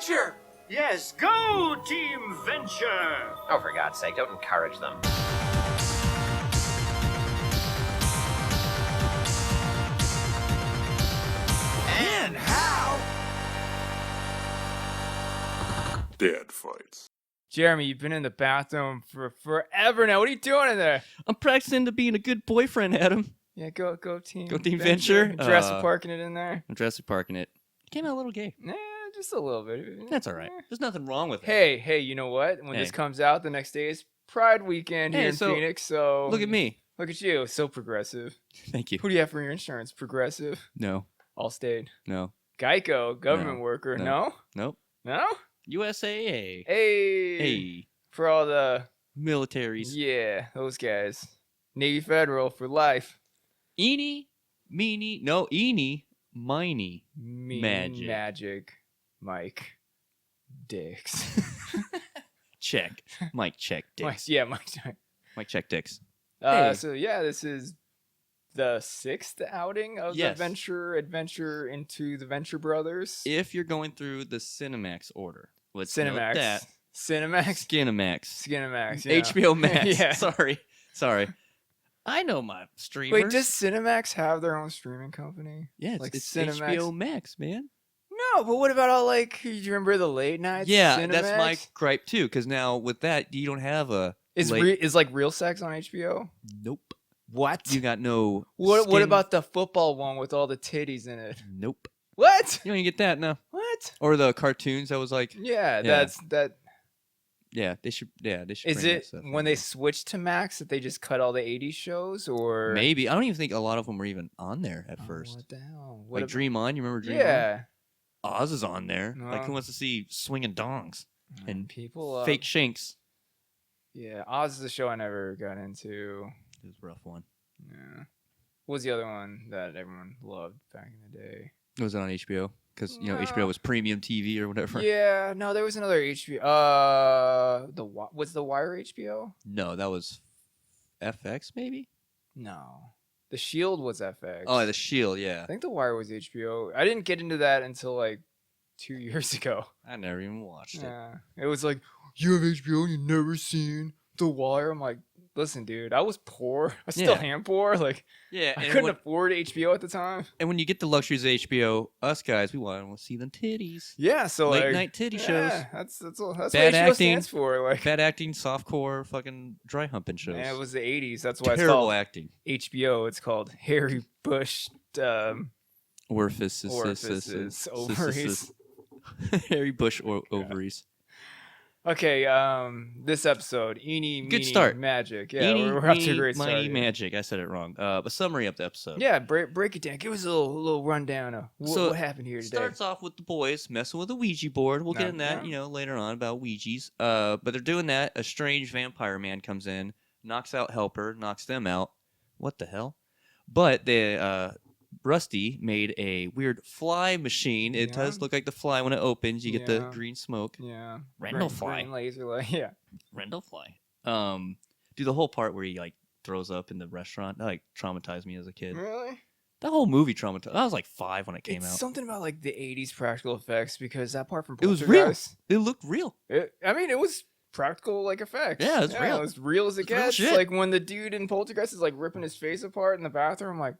Venture! Yes, go, Team Venture! Oh, for God's sake, don't encourage them. And how? Dad fights. Jeremy, you've been in the bathroom for forever now. What are you doing in there? I'm practicing to being a good boyfriend, Adam. Yeah, go Team. Go Team Venture. Jurassic Parking it in there. I'm Jurassic Parking it. Came out a little gay. Nah, just a little bit. That's all right. There's nothing wrong with it. Hey, you know what? When this comes out, the next day is Pride Weekend here in Phoenix. So look at me. Look at you, so progressive. Thank you. Who do you have for your insurance? Progressive? No. Allstate? No. Geico? Government worker? No? Nope. No? USAA. Hey. For all the militaries. Yeah, those guys. Navy Federal for life. Eeney, Meeney, no, Eeney, Miney, Magic, Mike, Dicks. Check. Mike check dicks. Mike check dicks. So yeah, this is the 6th outing of the adventure into the Venture Brothers. If you're going through the Cinemax order. Let's Cinemax. Note that. Cinemax? Skinemax. Yeah. HBO Max. Yeah. Sorry. I know my streamers. Wait, does Cinemax have their own streaming company? Yeah, like it's Cinemax? HBO Max, man. No, but what about all do you remember the late nights? Yeah, Cinemax? that's my gripe too. Because now with that, you don't have a. Is like Real Sex on HBO? Nope. What? You got no. What about the football one with all the titties in it? Nope. What? You don't even get that, no. What? Or the cartoons that was like. Yeah, that's that. Yeah, they should. Yeah, they should. Is it when they switched to Max that they just cut all the '80s shows, or maybe? I don't even think a lot of them were even on there at first. What the hell? Like Dream On, you remember Dream On? Oz is on there. Like, who wants to see swinging dongs and people fake shanks? Yeah, Oz is a show I never got into. It was a rough one. Yeah. What was the other one that everyone loved back in the day? Was it on HBO? Because HBO was premium TV or whatever. Yeah, no, there was another HBO. Was The Wire HBO? No, that was FX maybe. No, The Shield was FX. Oh, The Shield, yeah. I think The Wire was HBO. I didn't get into that until like 2 years ago. I never even watched it. Yeah, it was like, you have HBO and you've never seen The Wire. I'm like, listen, dude, I was poor. I still am poor. Like, I couldn't afford HBO at the time. And when you get the luxuries of HBO, us guys, we want to see them titties. Yeah, so late night titty shows. That's what HBO stands for. Like bad acting, softcore, fucking dry humping shows. Yeah, it was the '80s. That's why terrible it's called acting. HBO. It's called Harry Bush. Orifices, ovaries. Harry Bush ovaries. Okay, this episode, Eeney, good Meeney, start. Magic. Yeah, Eeney, we're off to a great start. Miney, Magic. I said it wrong. A summary of the episode. Yeah, break it down. Give us a little rundown of what happened here today. Starts off with the boys messing with a Ouija board. We'll get in that, later on about Ouijas. But they're doing that. A strange vampire man comes in, knocks out Helper, knocks them out. What the hell? But Rusty made a weird fly machine. It does look like the fly when it opens. You get the green smoke. Yeah. Rendell fly. Green laser light. Yeah. Rendell fly. Do the whole part where he like throws up in the restaurant. That like traumatized me as a kid. Really? That whole movie traumatized. I was like 5 when it came out. Something about like the '80s practical effects because that part from it was real. It looked real. It was practical like effects. Yeah, it was real. It was real as it gets. Like when the dude in Poltergeist is like ripping his face apart in the bathroom, I'm like,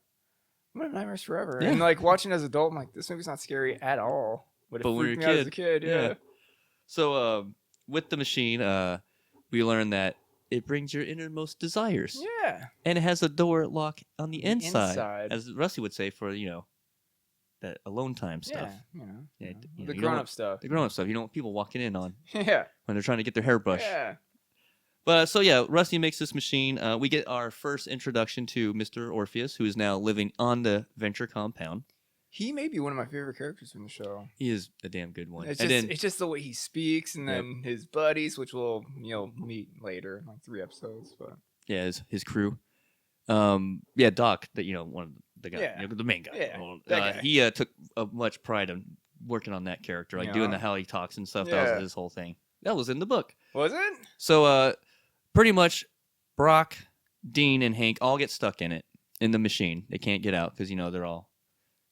I'm gonna have nightmares forever. Yeah. And like watching as an adult, I'm like, this movie's not scary at all. But it freaked me out as a kid, yeah. So with the machine, we learned that it brings your innermost desires. Yeah. And it has a door lock on the inside. As Rusty would say, for that alone time stuff. Yeah, the grown-up stuff. The grown-up stuff. You don't want people walking in on. Yeah. When they're trying to get their hair brushed. Yeah. But Rusty makes this machine. We get our first introduction to Mr. Orpheus, who is now living on the Venture compound. He may be one of my favorite characters from the show. He is a damn good one. It's just the way he speaks, and then his buddies, which we'll meet later in like 3 episodes. But yeah, his crew. Doc, that one of the guy, the main guy. Yeah, that guy. He took much pride in working on that character, like doing the how he talks and stuff. That was his whole thing. That was in the book. Was it? So pretty much, Brock, Dean, and Hank all get stuck in the machine. They can't get out because they're all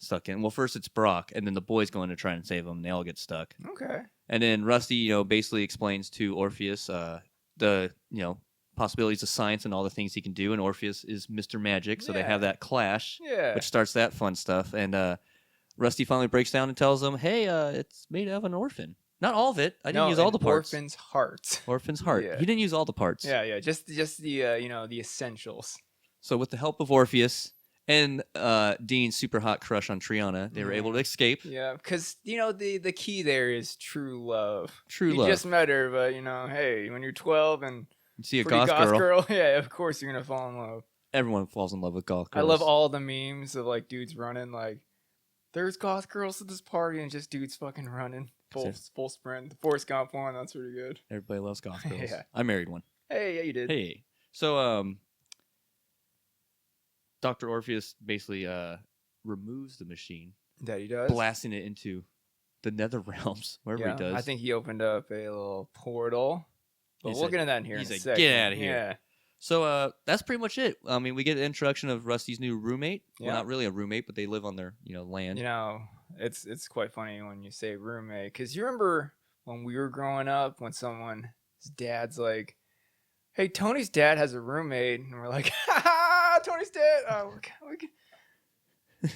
stuck in. Well, first it's Brock, and then the boys go in to try and save him. And they all get stuck. Okay. And then Rusty, basically explains to Orpheus the possibilities of science and all the things he can do. And Orpheus is Mr. Magic, so they have that clash, which starts that fun stuff. And Rusty finally breaks down and tells him, "Hey, it's made out of an orphan. Not all of it. I didn't use all the parts. Orphan's heart. Orphan's heart. Yeah. He didn't use all the parts. Yeah. Just the the essentials. So with the help of Orpheus and Dean's super hot crush on Triana, they were able to escape. Yeah, because the key there is true love. True you love. You just met her, but hey, when you're 12 and you see a goth girl, yeah, of course you're gonna fall in love. Everyone falls in love with goth girls. I love all the memes of like dudes running like, there's goth girls at this party and just dudes fucking running full sprint. The Forrest Gump one, that's pretty good. Everybody loves goth girls. Yeah. I married one. Hey, yeah, you did. Hey, so Dr. Orpheus basically removes the machine. That he does. Blasting it into the nether realms, wherever he does. I think he opened up a little portal. But we'll get into that in here in a second. Get out of here. Yeah. So that's pretty much it. I mean, we get the introduction of Rusty's new roommate. Yeah. Well, not really a roommate, but they live on their land. It's quite funny when you say roommate, because you remember when we were growing up, when someone's dad's like, "Hey, Tony's dad has a roommate," and we're like, "Ha ha, Tony's dad." Oh, we can.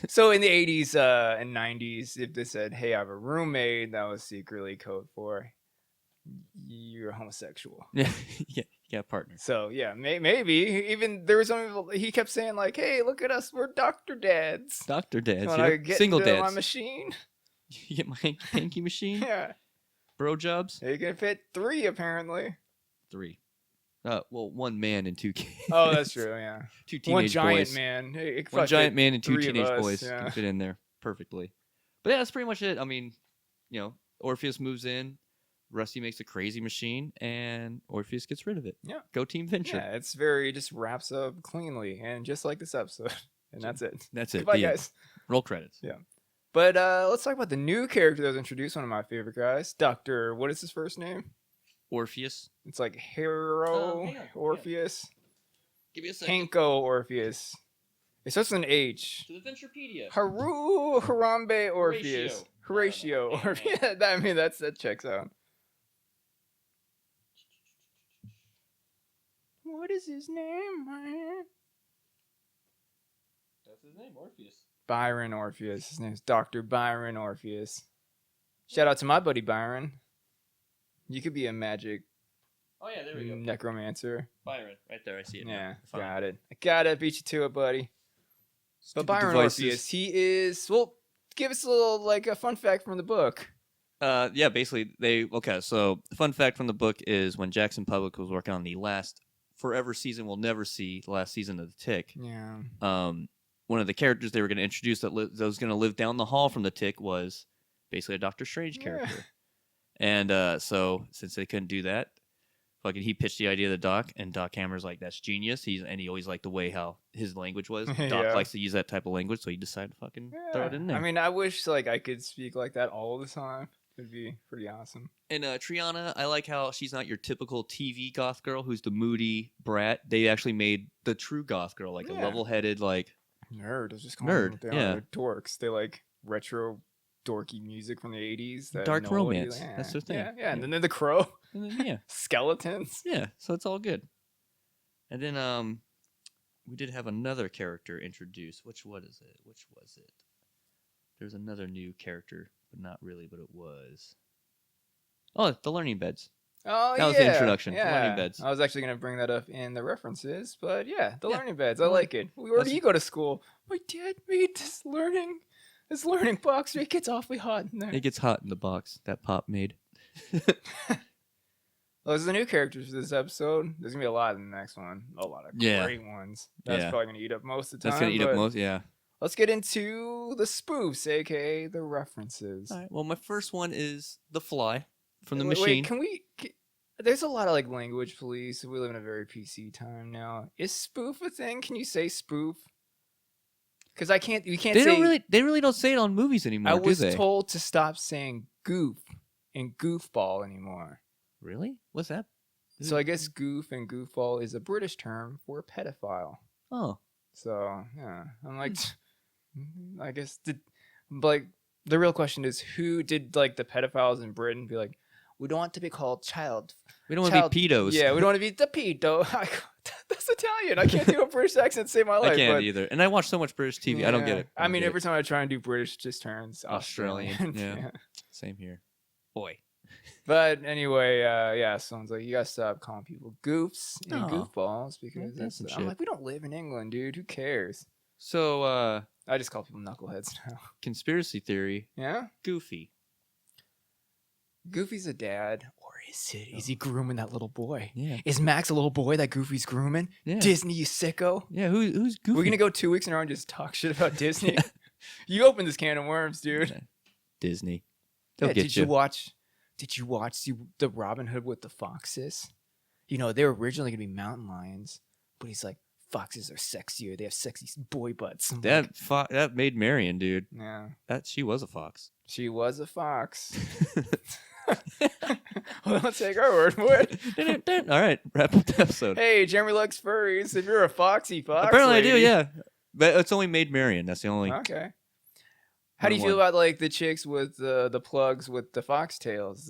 So in the 80s and 90s, if they said, "Hey, I have a roommate," that was secretly code for you're homosexual. Yeah, you got a partner. So yeah, maybe even there was some. He kept saying like, "Hey, look at us, we're doctor dads." Doctor dads, When I get single into dads. my machine. You get my hanky machine. Yeah. Bro jobs. You can fit 3 apparently. 3. Well, 1 man and 2 kids. Oh, that's true. Yeah. 2 teenage One giant boys. man. Hey, it could 1 probably giant fit man and 2 3 of teenage us, boys yeah. can fit in there perfectly. But yeah, that's pretty much it. I mean, Orpheus moves in. Rusty makes a crazy machine, and Orpheus gets rid of it. Yeah. Go Team Venture. Yeah, it just wraps up cleanly, and just like this episode. And that's it. That's it. Goodbye, The end. guys. Roll credits. Yeah. But let's talk about the new character that was introduced, one of my favorite guys. Dr. What is his first name? Orpheus. It's like Hero hang on. Orpheus. Give me a second. Hanko Orpheus. It starts with an H. To the Venturepedia. Harambe Orpheus. Horatio Hang on. Orpheus. I mean, that checks out. What is his name, man? That's his name, Orpheus. Byron Orpheus. His name's Dr. Byron Orpheus. Shout out to my buddy Byron. You could be a magic Oh yeah, there we go. necromancer. Byron, right there. I see it. Yeah, Fine. got it. I got it. Beat you to it, buddy. Stupid But Byron devices. Orpheus, he is. Well, give us a little a fun fact from the book. Yeah, basically so fun fact from the book is when Jackson Public was working on the last forever season we'll never see, the last season of the Tick. Yeah. One of the characters they were going to introduce that was going to live down the hall from the Tick was basically a Doctor Strange character. And so since they couldn't do that, fucking he pitched the idea to Doc, and Doc Hammer's like, that's genius. He always liked the way how his language was. Doc Yeah. likes to use that type of language, so he decided to fucking throw it in there. I mean, I wish I could speak like that all the time. It'd be pretty awesome. And Triana, I like how she's not your typical TV goth girl who's the moody brat. They actually made the true goth girl, like a level-headed, like nerd. I was just nerd. They are dorks. They like retro, dorky music from the 80s. That dark nobody- romance. That's their thing. Yeah. And then the crow, And then, skeletons. yeah. So it's all good. And then we did have another character introduced. Which was it? There's another new character, but not really. But it was. Oh, the learning beds. Oh, That was the introduction, the Yeah. learning beds. I was actually gonna bring that up in the references, but yeah, the Yeah. learning beds. I like it. Where do you go to school? My dad made this learning box. It gets awfully hot in there. It gets hot in the box that Pop made. Those are the new characters for this episode. There's gonna be a lot in the next one. A lot of great ones. That's Yeah. probably gonna eat up most of the time. That's gonna eat up but most. Yeah. Let's get into the spoofs, aka the references. All right. Well, my first one is the Fly from the Wait, machine. can we? There's a lot of language police. We live in a very PC time now. Is spoof a thing? Can you say spoof? Because I can't. You can't They say. They really don't say it on movies anymore. I was do they? told to stop saying goof and goofball anymore. Really? What's that? So I guess goof and goofball is a British term for a pedophile. Oh. So yeah, I'm like, I guess like the real question is, who did like the pedophiles in Britain be like, we don't want to be called child. We don't want to be pedos. Yeah, we don't want to be the pedo. That's Italian. I can't do a British accent to save my life. I can't but, either. And I watch so much British TV. I don't get it. I mean, every time I try and do British, it just turns Australian. Yeah. Same here. Boy. But anyway, someone's like, you gotta stop calling people goofs and Aw. goofballs because That's some I'm shit. like, we don't live in England, dude. Who cares? So, I just call people knuckleheads now. conspiracy theory. Yeah? Goofy. Goofy's a dad. Or is it? Is he grooming that little boy? Yeah. Is Max a little boy that Goofy's grooming? Yeah. Disney, you sicko. Yeah. Who's Goofy? We're gonna go 2 weeks in a row and just talk shit about Disney. You opened this can of worms, dude. Yeah. Disney. They'll Yeah, get did you watch the Robin Hood with the foxes? You know, they were originally gonna be mountain lions, but he's like, foxes are sexier. They have sexy boy butts. I'm like, That made Marion, dude. yeah, She was a fox. she was a fox. Well, don't take our word for it. All right, wrap up the episode. Hey, Jeremy likes furries. If you're a foxy fox, Apparently lady. I do, yeah. But it's only Maid Marian. That's the only. Okay. How do you One. feel about like the chicks with the plugs with the foxtails?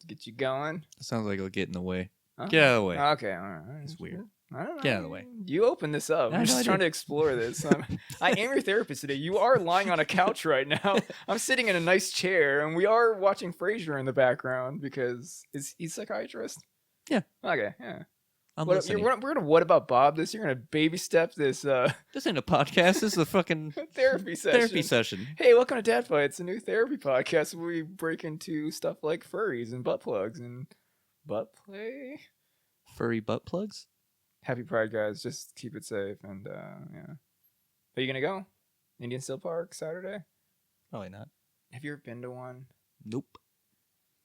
Get you going. Sounds like it'll get in the way. Oh. Get out of the way. Okay, all right. It's weird. I don't know. Get out of the way. You open this up. I I'm know just I trying did. to explore this. I am your therapist today. You are lying on a couch right now. I'm sitting in a nice chair, and we are watching Frasier in the background because he's a psychiatrist. Yeah. Okay. Yeah. I'm We're listening. gonna what about Bob this? You're gonna baby step this This ain't a podcast. This is a fucking therapy session. therapy session. Hey, welcome to Dad Fights, a new therapy podcast where we break into stuff like furries and butt plugs and butt play. Furry butt plugs? Happy Pride, guys. Just keep it safe and yeah. Are you gonna go? Indian Steel Park Saturday? Probably not. Have you ever been to one? Nope.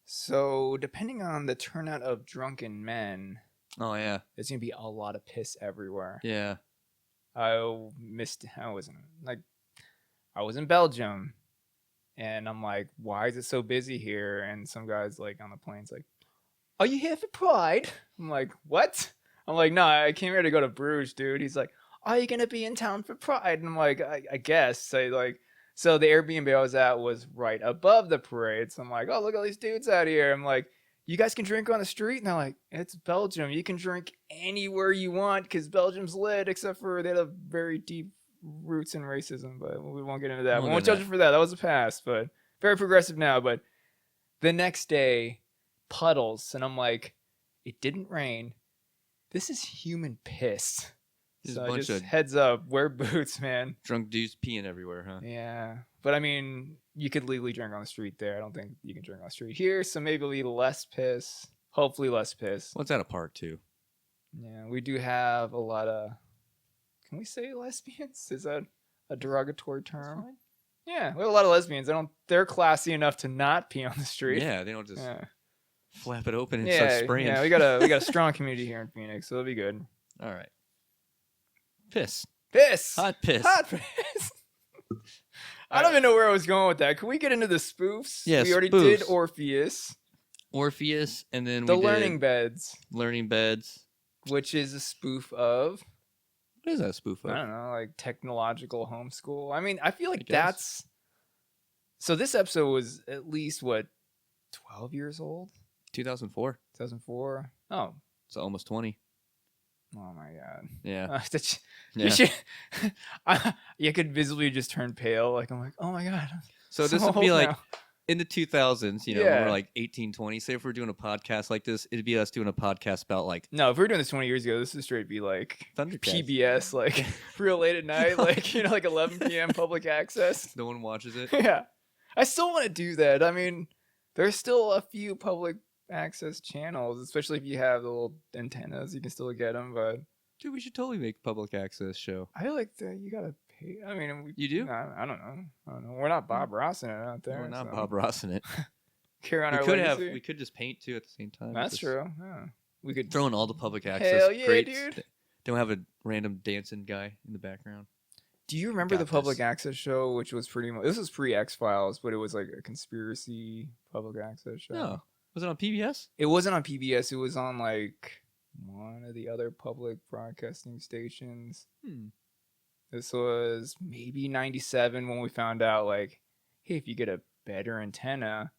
So depending on the turnout of drunken men, Oh, yeah. there's gonna be a lot of piss everywhere. Yeah. I was in Belgium, and I'm like, why is it so busy here? And some guy's like on the plane's like, are you here for Pride? I'm like, what? I'm like, no, I came here to go to Bruges, dude. He's like, are you gonna be in town for Pride? And I'm like, I guess. So the Airbnb I was at was right above the parade. So I'm like, oh, look at all these dudes out here. I'm like, you guys can drink on the street? And they're like, it's Belgium. You can drink anywhere you want because Belgium's lit, except for they have very deep roots in racism. But we won't get into that. We won't judge them for that. That was a past, but very progressive now. But the next day, puddles. And I'm like, it didn't rain. This is human piss. Just So a bunch just of heads up, wear boots, man. drunk dudes peeing everywhere, huh? Yeah. But I mean, you could legally drink on the street there. I don't think you can drink on the street here. So maybe it'll be less piss. Hopefully less piss. Well, it's at a park, too. Yeah, we do have a lot of, can we say lesbians? Is that a derogatory term? Yeah, we have a lot of lesbians. They're classy enough to not pee on the street. Yeah, they don't just Yeah. flap it open and start spraying. Yeah, we got a strong community here in Phoenix, so it'll be good. All right. Piss. Piss. Hot piss. Hot piss. I don't even know where I was going with that. Can we get into the spoofs? Yeah, we already spoofs. did Orpheus. Orpheus, and then The we Learning did Beds, Learning Beds. which is a spoof of, What is that spoof of? I don't know, like technological homeschool. I mean, I feel like I guess. that's. So this episode was at least, 12 years old? 2004. 2004? Oh. So almost 20. Oh my God. Yeah. You should, you could visibly just turn pale. Like, I'm like, oh my God. So this so would be old like now. in the 2000s, when Yeah. we're like 18, 20. Say if we're doing a podcast like this, it'd be us doing a podcast about like No, if we were doing this 20 years ago, this would straight be like Thundercats. PBS, like real late at night, like, like 11 p.m. public access. No one watches it. Yeah. I still want to do that. I mean, there's still a few public access channels, especially if you have the little antennas, you can still get them, but Dude, we should totally make a public access show. I feel like you gotta pay. I mean, You do? I don't know. We're not Bob Ross in it out there. We're not so. Bob Ross in it. Carry on We our could legacy. we could just paint too at the same time. That's Just true. Yeah. We could Throw in all the public access. Hell yeah, greats. dude. Don't have a random dancing guy in the background. Do you remember the Got public this. access show, which was pretty much, this was pre X-Files, but it was like a conspiracy public access show? No. Was it on PBS? It wasn't on PBS. It was on like one of the other public broadcasting stations. This was maybe 97 when we found out, like, hey, if you get a better antenna,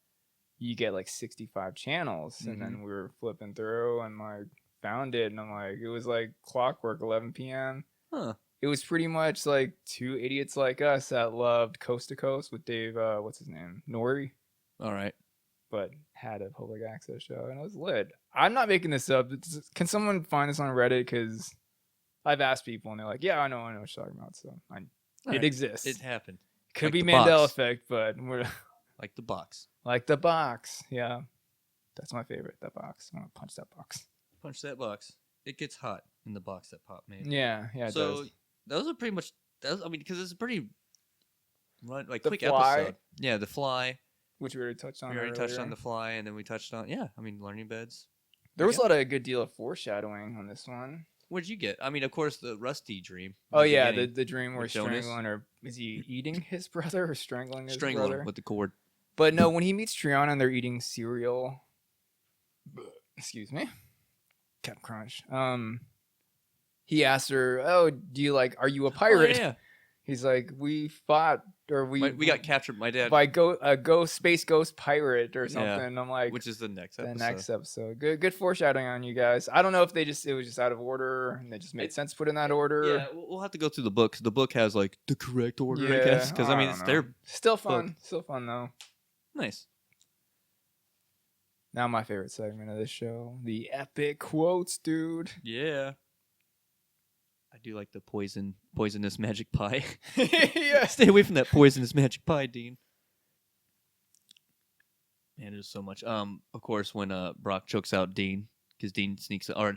you get like 65 channels. And then we were flipping through and like found it. And I'm like, it was like clockwork, 11 p.m. Huh. It was pretty much like two idiots like us that loved Coast to Coast with Dave, what's his name? Nori. All right. But had a public access show and it was lit. I'm not making this up. Can someone find this on Reddit? Because I've asked people and they're like, yeah, I know what you're talking about. So it exists. It happened. Could Like be the Mandela box. effect, but we're Like the box. like the box. Yeah. That's my favorite, that box. I want to punch that box. Punch that box. It gets hot in the box that Pop made. Yeah, it So does. those are pretty much. I mean, because it's a pretty like The quick Fly. episode. Yeah, the Fly. Which we already touched on. We already touched earlier. on the Fly, and then we touched on learning beds. There was a lot of good deal of foreshadowing on this one. What did you get? I mean, of course, the Rusty dream. Oh yeah, the dream where with he's Jonas. strangling, or is he eating his brother or strangling his Strangling brother? with the cord. But no, when he meets Triana and they're eating cereal. Excuse me. Cap Crunch. He asks her, "Oh, are you a pirate?" Oh, yeah. He's like, "We fought, or we got captured. My dad, by a space ghost pirate or something." Yeah. And I'm like, which is the next the episode. next episode. Good foreshadowing on you guys. I don't know if it was just out of order and they just made sense to put in that order. Yeah, we'll have to go through the book. 'Cause the book has like the correct order, I Yeah, guess. Because I mean, don't it's know. their Still fun. book. Still fun though. nice. Now my favorite segment of this show, the epic quotes, dude. Yeah. I do like the poisonous magic pie. Yeah. Stay away from that poisonous magic pie, Dean. Man, there's so much. Of course, when Brock chokes out Dean, because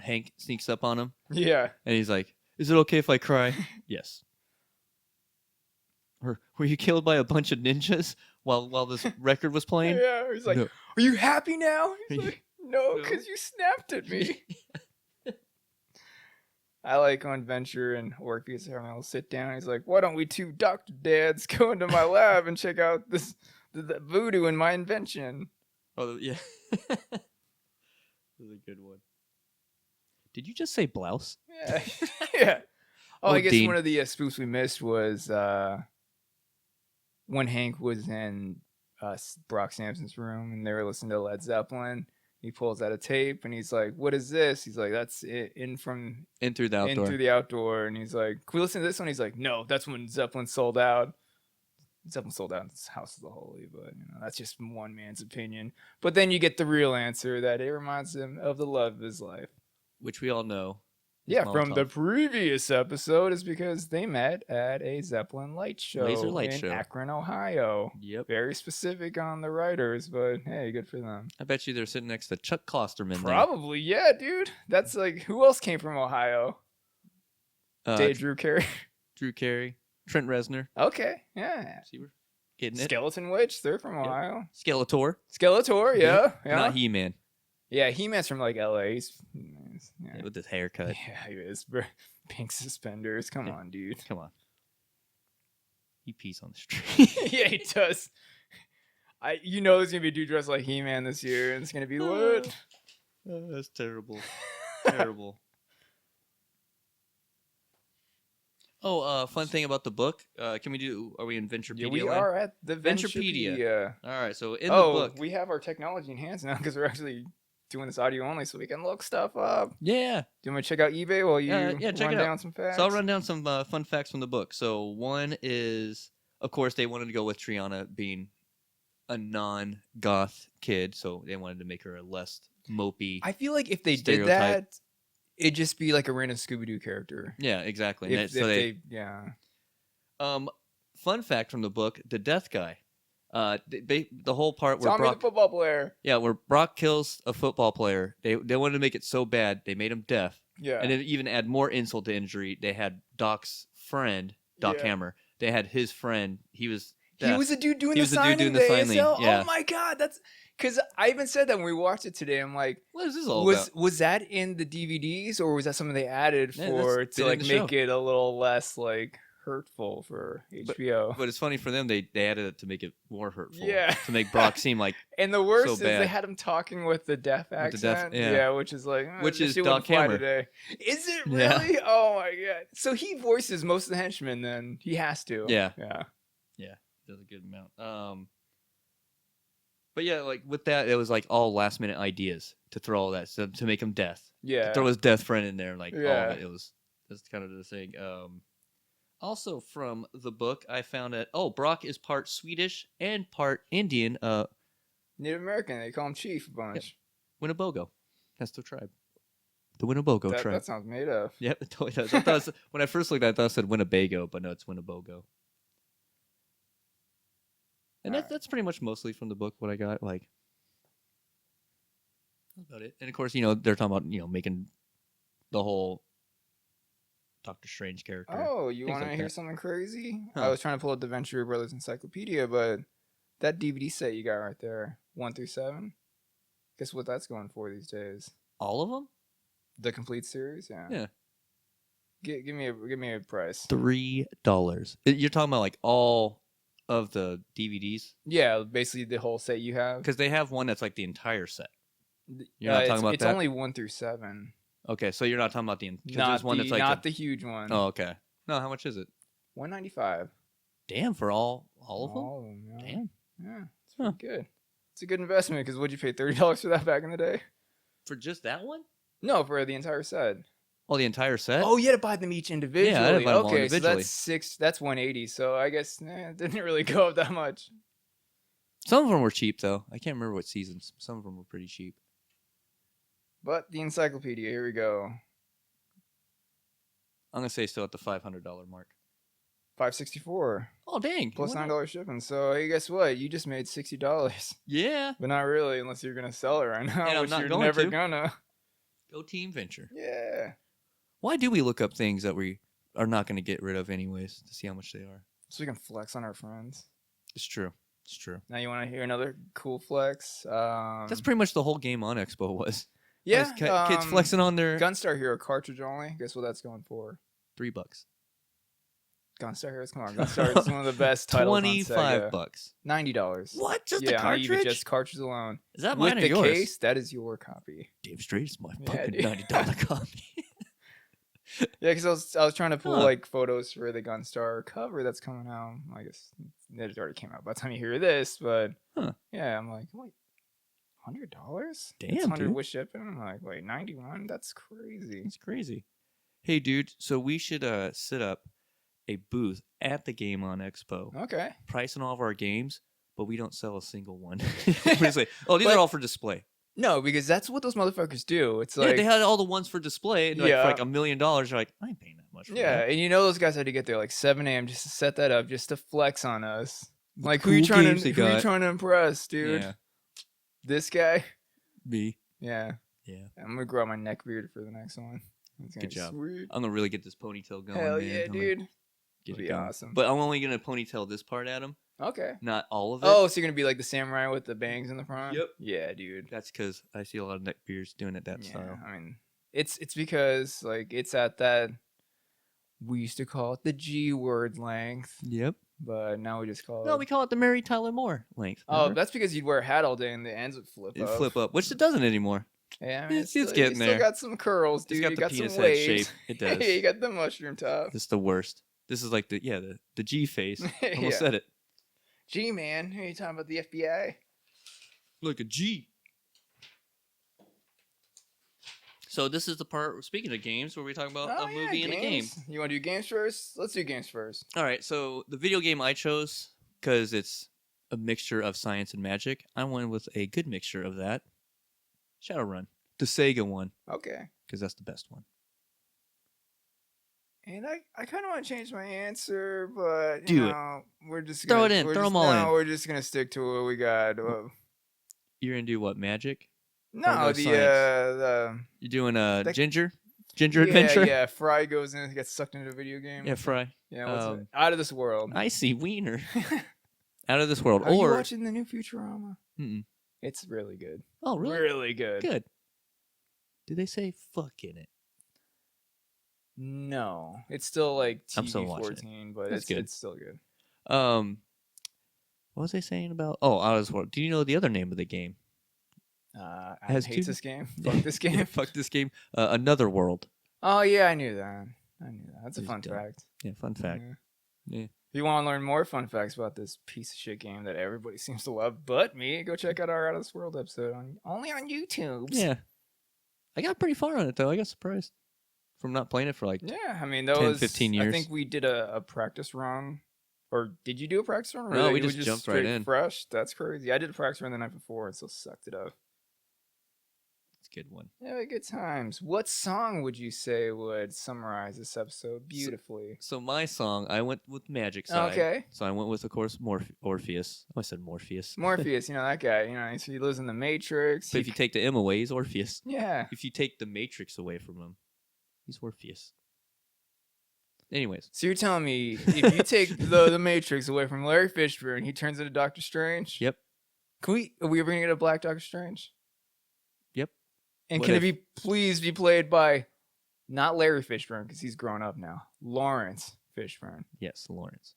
Hank sneaks up on him, Yeah. and he's like, "Is it okay if I cry?" Yes. Or were you killed by a bunch of ninjas while this record was playing? Yeah. He's like, No. "Are you happy now?" He's like, "No, No. because you snapped at me." I like when Venture and Orpheus having a little sit down. He's like, "Why don't we two doctor dads go into my lab and check out the voodoo in my invention?" Oh yeah. That was a good one. Did you just say blouse? Yeah. Yeah. Oh, I guess Dean. one of the spoofs we missed was when Hank was in Brock Sampson's room and they were listening to Led Zeppelin. He pulls out a tape and he's like, "What is this?" He's like, "That's it, in through the outdoor." And he's like, "Can we listen to this one?" He's like, "No, that's when Zeppelin sold out." Zeppelin sold out. This house is the holy, but that's just one man's opinion. But then you get the real answer that it reminds him of the love of his life. Which we all know. Yeah, from the Molotov. previous episode is because they met at a Zeppelin light show Laser light in show. Akron, Ohio. Yep. Very specific on the writers, but hey, good for them. I bet you they're sitting next to Chuck Klosterman there. Probably, yeah, dude. That's like, who else came from Ohio? Drew Carey. Drew Carey, Trent Reznor. Okay, yeah. See, we're getting it. Skeleton Witch, they're from Ohio. Skeletor. Skeletor, yeah. Not He-Man. Yeah, He-Man's from like LA. Yeah. With his haircut. Yeah, he is. Bro. Pink suspenders. Come on, dude. Come on. He pees on the street. Yeah, he does. There's gonna be a dude dressed like He-Man this year, and it's gonna be lit. That's terrible. Terrible. Oh, fun thing about the book. Are we in Venturepedia? Yeah, we land? are at the Venturepedia. Venturepedia. All right, so in the Oh, book. we have our technology enhanced now because we're actually doing this audio only, so we can look stuff up. Yeah. Do you want to check out eBay while you Yeah, check run it out. down some facts? So I'll run down some fun facts from the book. So one is, of course, they wanted to go with Triana being a non-goth kid, so they wanted to make her a less mopey. I feel like if they did stereotype. that, it'd just be like a random Scooby-Doo character. Yeah, exactly. If yeah. Fun fact from the book: the death guy. The whole part where Tommy Brock, the football player. yeah, where Brock kills a football player. They wanted to make it so bad they made him deaf, Yeah. and then even add more insult to injury. They had Doc's friend, Doc Yeah. Hammer. They had his friend. He was He deaf. was a dude doing He the was the dude signing. doing the the signing, ASL. yeah. Oh my god, that's because I even said that when we watched it today. I'm like, What is this all was about? was that in the DVDs or was that something they added Yeah, for that's to been in like the make show. it a little less like hurtful for HBO. But it's funny for them. They added it to make it more hurtful. Yeah. To make Brock seem like. And the worst so is bad. they had him talking with the deaf With the accent. deaf- yeah. Which is like, Which this is shit wouldn't Doc fly Hammer. today. Is it Yeah. really? Oh my god! So he voices most of the henchmen. Then he has to. Yeah. Yeah. Does a good amount. But yeah, like with that, it was like all last minute ideas to throw all that stuff to make him death. Yeah. Throw his death friend in there, like all Yeah. of it. It was that's kind of the thing. Also from the book, I found that Brock is part Swedish and part Indian. Native American. They call him Chief a bunch. Winnebago. That's the tribe. The Winnebago tribe. That sounds made up. Yep, it totally does. I thought it was, when I first looked at it, I thought it said Winnebago, but no, it's Winnebago. And that's pretty much mostly from the book what I got. Like, that's about it. And of course, they're talking about making the whole Doctor Strange character. Oh, you Things want to like hear that. something crazy? Huh. I was trying to pull up the Ventura Brothers Encyclopedia, but that DVD set you got right there, 1 through 7. Guess what that's going for these days? All of them? The complete series, yeah. Yeah. Give me a price. $3. You're talking about like all of the DVDs? Yeah, basically the whole set you have. Because they have one that's like the entire set. You're not talking about it's that? only 1 through 7. Okay, so you're not talking about the. Because Not there's one that's like not the huge one. Oh, okay. No, how much is it? $195. Damn, for all of them? All of them. Yeah. Damn. Yeah, it's Huh. pretty good. It's a good investment because would you pay $30 for that back in the day? For just that one? No, for the entire set. Oh, the entire set? Oh, you had to buy them each individually. Yeah, I had to buy them all okay, individually. so that's $180. So I guess it didn't really go up that much. Some of them were cheap, though. I can't remember what seasons. Some of them were pretty cheap. But the encyclopedia, here we go. I'm going to say still at the $500 mark. $564 Oh, dang. plus Why not? $9 shipping. So hey, guess what? You just made $60. Yeah. But not really, unless you're gonna sell it right now, And I'm which not you're going never to. gonna. Go Team Venture. Yeah. Why do we look up things that we are not going to get rid of anyways to see how much they are? So we can flex on our friends. It's true. It's true. Now you want to hear another cool flex? That's pretty much the whole Game On Expo was. yeah. Kids flexing on their Gunstar Hero cartridge only. Guess what that's going for? $3. Gunstar Heroes. Come on, Gunstar is one of the best titles on Sega. $25. $90. What? Just yeah, the not cartridge? even just cartridge alone. Is that With mine or the yours? case, that is your copy. Damn straight, it's my Yeah, fucking dude. $90 copy. Yeah, because I was trying to pull Huh. like photos for the Gunstar cover that's coming out. I guess it already came out by the time you hear this, but Huh. yeah, I'm like, wait, $100? Damn, it's 100 dude. with shipping. I'm like, wait, 91? That's crazy. It's crazy. Hey, dude, so we should set up a booth at the Game On Expo, Okay. pricing all of our games, but we don't sell a single one. We're just like, oh, these But- are all for display. No, because that's what those motherfuckers do. It's Yeah, like, they had all the ones for display, and like, Yeah. for like $1 million. You're like, I ain't paying that much for yeah, that. and you know those guys had to get there like 7 a.m. just to set that up, just to flex on us. Like, who cool you trying games they to who you got. trying to impress, dude? Yeah, This guy? me. Yeah. Yeah. I'm gonna grow out my neck beard for the next one. It's gonna Good be job. Sweet. I'm gonna really get this ponytail going. Hell man. yeah, I'm gonna dude. Get It'll it be going. awesome. But I'm only gonna ponytail this part, Adam, Okay. not all of it. Oh, so you're gonna be like the samurai with the bangs in the front? Yep. Yeah, dude. That's because I see a lot of neck beards doing it that Yeah, style. I mean, it's because like it's at that we used to call it the G word length, Yep. but now we just call it. No, we call it the Mary Tyler Moore length. Oh, remember? that's because you'd wear a hat all day and the ends would flip It up. flip up, which it doesn't anymore. Yeah, I mean, It's still, getting you there. still got some curls, dude. It's got you the got penis some head waves. shape. It does. You got the mushroom top. This is the worst. This is like the G face. Almost Yeah. said it. G man, who are you talking about the FBI? Like a G. So this is the part. Speaking of games, where we talk about Oh, a yeah, movie and a game. games. You want to do games first? Let's do games first. All right. So the video game I chose because it's a mixture of science and magic. I went with a good mixture of that. Shadowrun, the Sega one, Okay. because that's the best one. And I kind of want to change my answer, but Do it. we're just Throw gonna, it in. we're Throw just- 'em all no, in. we're just gonna stick to what we got. You're gonna do what? Magic? No, no the science? You're doing The- Ginger yeah, Adventure? Yeah, Fry goes in and gets sucked into a video game. Yeah, Fry. Yeah, what's um, it? Out of this world. I see Wiener. Out of this world. Are you Or watching the new Futurama? Mm-mm. It's really good. Oh, really? Really good. Good. Do they say fuck in it? No, it's still like I'm still TV watching it. 14, but That's good. it's still good. What was I saying about? Oh, do you know the other name of the game? Adam Has hates two- this game. Fuck this game. Yeah, fuck this game. Another World. Oh yeah, I knew that. That's a It's fun dumb. fact. Yeah, fun fact. Yeah. Yeah. If you want to learn more fun facts about this piece of shit game that everybody seems to love, but me, go check out our Out of This World episode only on YouTube. Yeah. I got pretty far on it though. I got surprised from not playing it for like Yeah, I mean, that 10, was 15 years. I think we did a practice run. Or did you do a practice run? Or No, you we were just jumped right straight in. Fresh? That's crazy. I did a practice run the night before and still sucked it up. it's a good one. Yeah, good times. What song would you say would summarize this episode beautifully? So my song, I went with Magic side. Okay. So I went with, of course, Orpheus. I said Morpheus. Morpheus, you know that guy. You know, he lives in the Matrix. But if you take the M away, he's Orpheus. Yeah. If you take the Matrix away from him, he's Orpheus. Anyways, So you're telling me if you take the Matrix away from Larry Fishburne, he turns into Doctor Strange? yep. Are we ever gonna get a black Doctor Strange? Yep. And What can if? it please be played by not Larry Fishburne because he's grown up now, Lawrence Fishburne? Yes, Lawrence.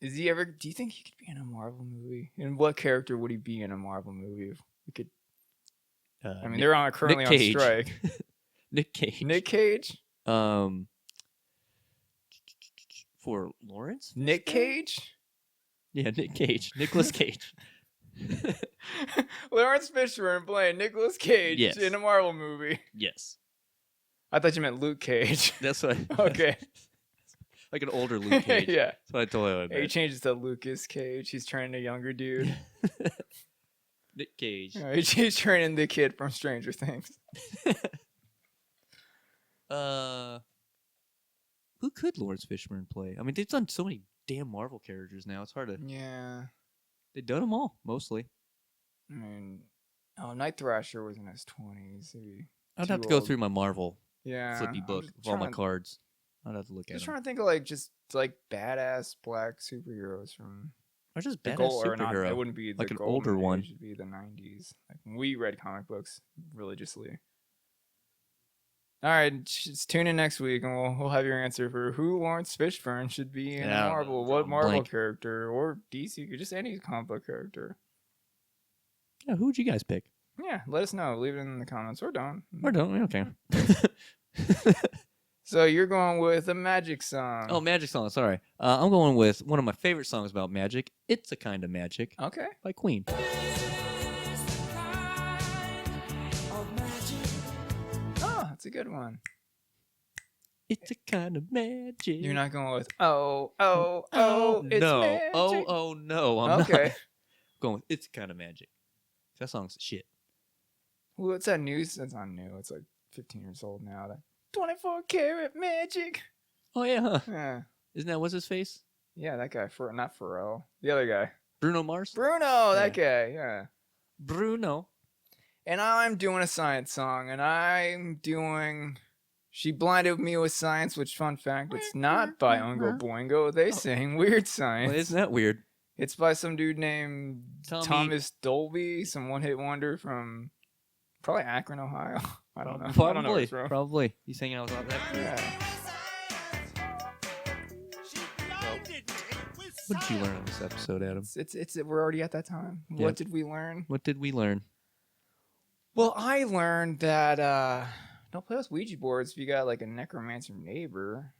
Do you think he could be in a Marvel movie? And what character would he be in a Marvel movie? If we could, I mean, they're currently on Cage. strike. Nick Cage. Nick Cage? For Lawrence? Nick Fishburne? Cage? Yeah, Nick Cage. Nicholas Cage. Lawrence Fishburne playing Nicolas Cage Yes. in a Marvel movie. Yes. I thought you meant Luke Cage. That's what Okay. like an older Luke Cage. Yeah. That's what I told him. He changes to Lucas Cage. He's training a younger dude. Nick Cage. He's training the kid from Stranger Things. Who could Lawrence Fishburne play? I mean, they've done so many damn Marvel characters now. It's hard to. Yeah. They've done them all mostly. I mean, Night Thrasher was in his 20s. I'd Too have to go old. through my Marvel Yeah. flippy I'm book just of all my trying- cards. I'd have to look at Just them. trying to think of like badass black superheroes from Or just the badass gold or not. superhero. It wouldn't be like the an golden older one. age, it'd be the 90s. Like when we read comic books religiously. All right, just tune in next week, and we'll have your answer for who Lawrence Fishburne should be in Yeah, I don't Marvel. know. What Drawing Marvel blank. character or DC, just any comic book character. Yeah, who would you guys pick? Yeah, let us know. Leave it in the comments or don't. Or don't? Okay. So you're going with a Magic song. Oh, Magic song. Sorry. I'm going with one of my favorite songs about magic. It's a Kind of Magic Okay. by Queen. Oh, that's a good one. It's a kind of magic. You're not going with oh, it's no. magic. No. I'm Okay. not. I'm going with It's a Kind of Magic. That song's shit. Well, it's that news. That's not new. It's like 15 years old now. That 24 karat magic. Oh, yeah, huh? Yeah. Isn't that what's his face? Yeah, that guy. Not Pharrell. The other guy. Bruno Mars? Bruno, that guy. Yeah. Bruno. And I'm doing a science song, and I'm doing. She blinded me with science, which, fun fact, it's not by Oingo Boingo. They sing Weird Science. Well, isn't that weird? It's by some dude named Tommy- Thomas Dolby, some one-hit wonder from probably Akron, Ohio. I don't know. I don't know where Probably. it's from. Probably. He's hanging out with that. Yeah. What did you learn on this episode, Adam? It's we're already at that time. Yep. What did we learn? What did we learn? Well, I learned that don't play with Ouija boards if you got like a necromancer neighbor,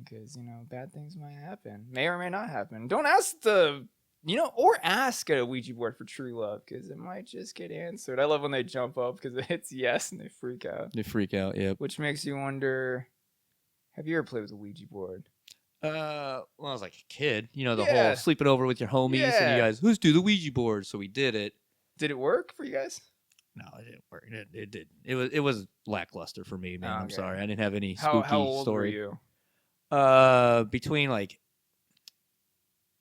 because bad things might happen, may or may not happen. Don't ask or ask a Ouija board for true love, because it might just get answered. I love when they jump up because it hits yes and they freak out, They freak out, yep. which makes you wonder: have you ever played with a Ouija board? When I was like a kid, the Yeah. whole sleeping over with your homies and Yeah. you guys, let's do the Ouija board. So we did it. Did it work for you guys? No, it didn't work. It didn't. It was lackluster for me, man. Oh, I'm okay. sorry. I didn't have any spooky How old story. were you? Between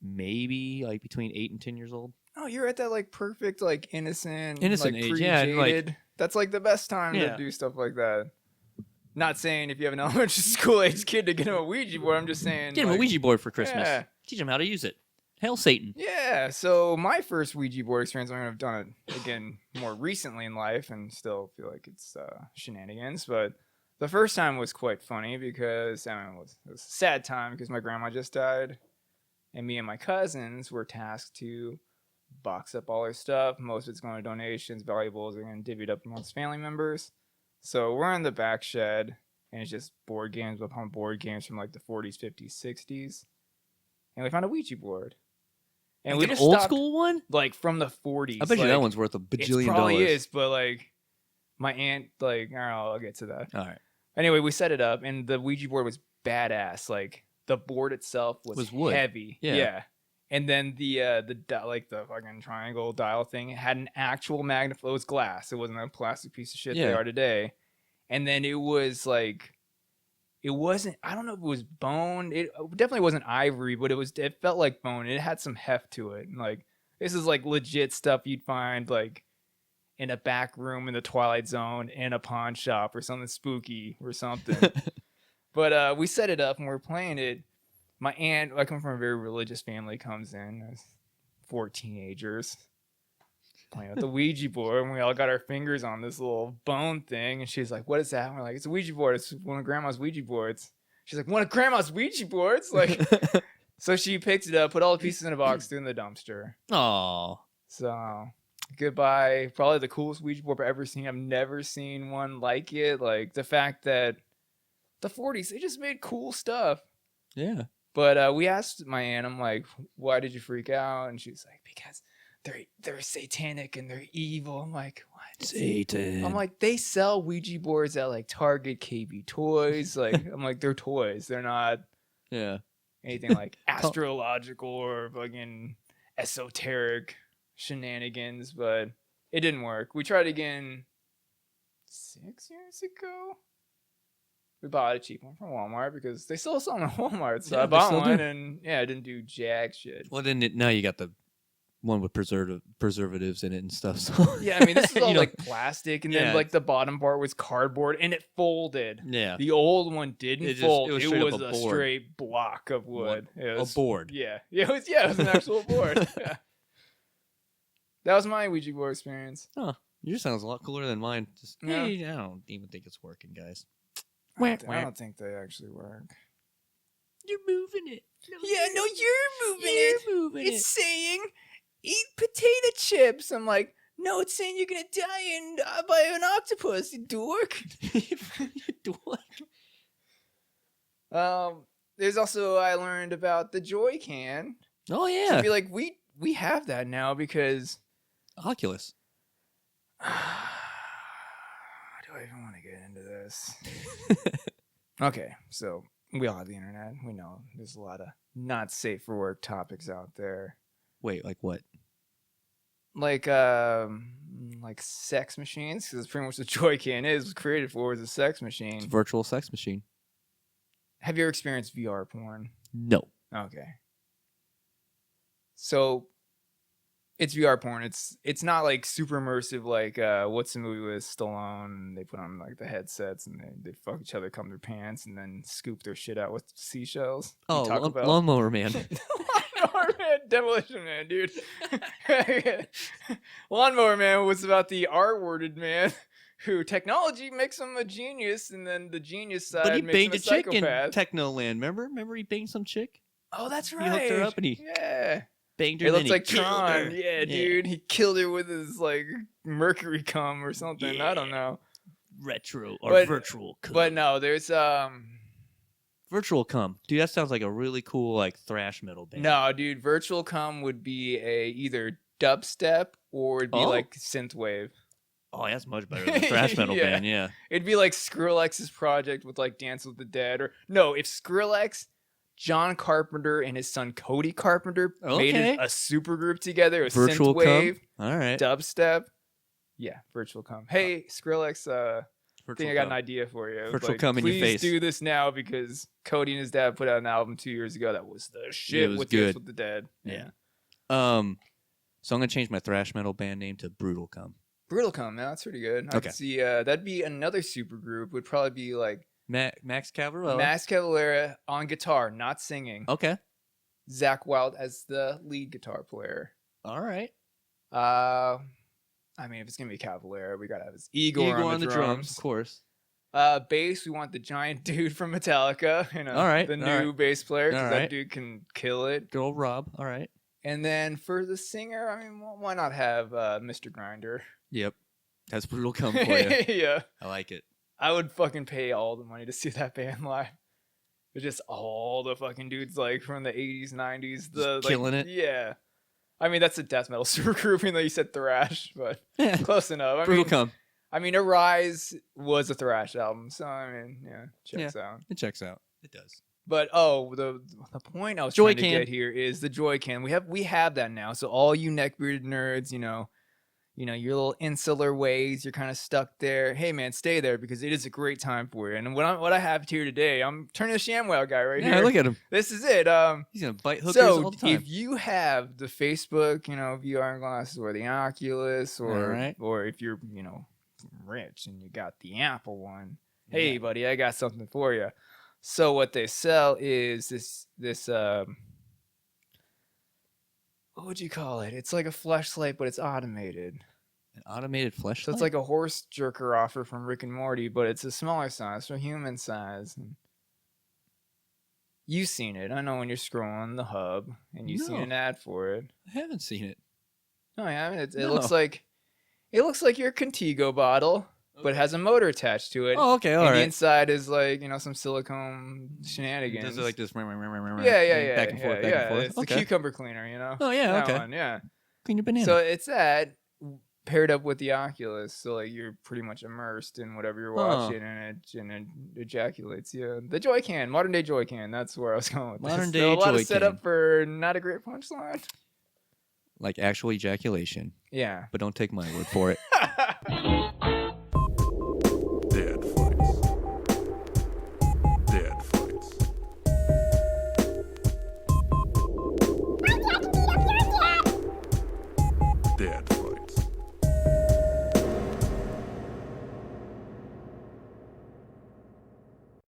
maybe between 8 and 10 years old. Oh, you're at that innocent Innocent age, yeah, and, pre-jaded. That's the best time Yeah. to do stuff like that. Not saying if you have an elementary school age kid to get him a Ouija board. I'm just saying Get him a Ouija board for Christmas. Yeah. Teach him how to use it. Hail Satan. Yeah. So my first Ouija board experience, I'm gonna have done it again more recently in life, and still feel like it's shenanigans. But The first time was quite funny because it was a sad time because my grandma just died, and me and my cousins were tasked to box up all her stuff. Most of it's going to donations, valuables are going to divvy it up amongst family members. So we're in the back shed, and it's just board games upon board games from like the 40s, 50s, 60s, and we found a Ouija board. And like we an just old stopped, school one? like from the 40s. I bet you like, that one's worth $1 bajillion. It probably is, but like my aunt, like, I don't know, I'll get to that. All right. Anyway, we set it up, and the Ouija board was badass. Like the board itself was wood. heavy. Yeah. And then the fucking triangle dial thing had an actual magnifier. It was glass. It wasn't a plastic piece of shit they are today. And then it was like, it wasn't. I don't know if it was bone. It definitely wasn't ivory, but it felt like bone. It had some heft to it. And like this is like legit stuff you'd find like in a back room in the Twilight Zone in a pawn shop or something spooky or something. But we set it up and we're playing it. My aunt, I come from a very religious family, comes in. There's 4 teenagers playing with the Ouija board, and we all got our fingers on this little bone thing. And she's like, "What is that?" And we're like, "It's a Ouija board. It's one of Grandma's Ouija boards." She's like, "One of Grandma's Ouija boards?" Like, so she picked it up, put all the pieces in a box, threw in the dumpster. Oh. So goodbye. Probably the coolest Ouija board I've ever seen. I've never seen one like it. Like the fact that the 40s, they just made cool stuff. Yeah. But we asked my aunt, I'm like, "Why did you freak out?" And she's like, "Because they're satanic and they're evil." I'm like, "What? Satan." I'm like, they sell Ouija boards at like Target, KB Toys. Like, I'm like, they're toys. They're not anything like astrological or fucking esoteric shenanigans. But it didn't work. We tried again 6 years ago. We bought a cheap one from Walmart because they still sell them at Walmart. So I bought one and I didn't do jack shit. Well, then now you got the one with preservatives in it and stuff. So yeah, I mean, this is all like plastic, and then like the bottom part was cardboard, and it folded. Yeah. The old one didn't fold. It was a straight block of wood. It was, a board. Yeah. It was an actual board. Yeah. That was my Ouija board experience. Huh. Yours sounds a lot cooler than mine. Just, Yeah. hey, I don't even think it's working, guys. I don't think they actually work. You're moving it. No, you're moving it. It's saying, "Eat potato chips." I'm like, "No, it's saying you're gonna die by an octopus, you dork." You dork. There's also, I learned about the Joy Can. Oh yeah. So I feel like we have that now because Oculus. Do I even want to get into this? Okay, so we all have the internet. We know there's a lot of not safe for work topics out there. Wait, like what? Like sex machines, because that's pretty much what Joy-Can is. Was created for as a sex machine. It's a virtual sex machine. Have you ever experienced VR porn? No. Okay. So it's VR porn. It's not like super immersive like what's the movie with Stallone? They put on like the headsets and they fuck each other, come their pants, and then scoop their shit out with seashells. Oh, Lawnmower Man. Lawnmower Man, Demolition Man, dude. Lawnmower Man was about the R-worded man who technology makes him a genius, and then the genius side but he makes banged him a a chick psychopath. in Technoland. Remember he banged some chick? Oh, that's right. He hooked her up and yeah. Banged her. It looks like killed Tron. her. Yeah, dude. He killed her with his like mercury cum or something. Yeah. I don't know. Retro or virtual cum. But no, there's Virtual cum. Dude, that sounds like a really cool like thrash metal band. no, dude. Virtual cum would be either dubstep or it'd be like synthwave. Oh, that's much better than thrash metal Yeah. band. Yeah. It'd be like Skrillex's project with like Dance with the Dead, or no, if Skrillex, John Carpenter, and his son Cody Carpenter made a super group together, a Virtual synthwave, cum. All right. dubstep. Yeah, virtual cum. Hey, Skrillex, I think I got an idea for you. Virtual cum in your face. Please do this now because Cody and his dad put out an album 2 years ago that was the shit. It was with good. Dance with the Dead. Yeah. So I'm gonna change my thrash metal band name to Brutal Cum. Brutal cum, man, that's pretty good. I could see that'd be another super group. Would probably be like Max Cavalera. Max Cavalera on guitar, not singing. Okay. Zach Wild as the lead guitar player. All right. I mean, if it's gonna be Cavalera, we gotta have his Igor on the drums. Of course. Bass, we want the giant dude from Metallica. You know, All right, the all new right. bass player, because All that right. dude can kill it. Good old Rob. All right. And then for the singer, I mean, why not have Mr. Grinder? Yep. That's what it'll come for you. Yeah. I like it. I would fucking pay all the money to see that band live. It's just all the fucking dudes like from the 80s, 90s. Just killing it? Yeah. I mean, that's a death metal supergroup, even though you said thrash, but Yeah. close enough. Proof will come. I mean, Arise was a thrash album, so I mean, yeah, checks out. It checks out. It does. But the point I was Joy trying to can. get here is the Joy Can. We have that now. So all you neckbeard nerds, you know, your little insular ways, you're kind of stuck there. Hey man, stay there because it is a great time for you. And what I have here today, I'm turning the ShamWow guy right Yeah, here. look at him. This is it. He's gonna bite hookers So all the time. if you have the Facebook, VR glasses or the Oculus, or Alright. or if you're rich and you got the Apple one, hey buddy, I got something for you. So what they sell is this what would you call it? It's like a fleshlight, but it's automated. An automated fleshlight. So it's like a horse jerker offer from Rick and Morty, but it's a smaller size, so human size. You've seen it. I know when you're scrolling the hub and you've seen No. an ad for it. I haven't seen it. No, I haven't. It No. looks like your Contigo bottle, but it has a motor attached to it. Oh, okay, all and the right. inside is like some silicone shenanigans. Does it like this? Yeah. Back and forth, back and forth. It's the Okay. cucumber cleaner, Oh yeah, That okay. one, yeah. Clean your banana. So it's that paired up with the Oculus, so like you're pretty much immersed in whatever you're watching, and it ejaculates. Yeah, the Joy-Can, modern day Joy-Can. That's where I was going with Modern this. day So a lot of Joy-Can. setup for not a great punchline. Like actual ejaculation. Yeah. But don't take my word for it.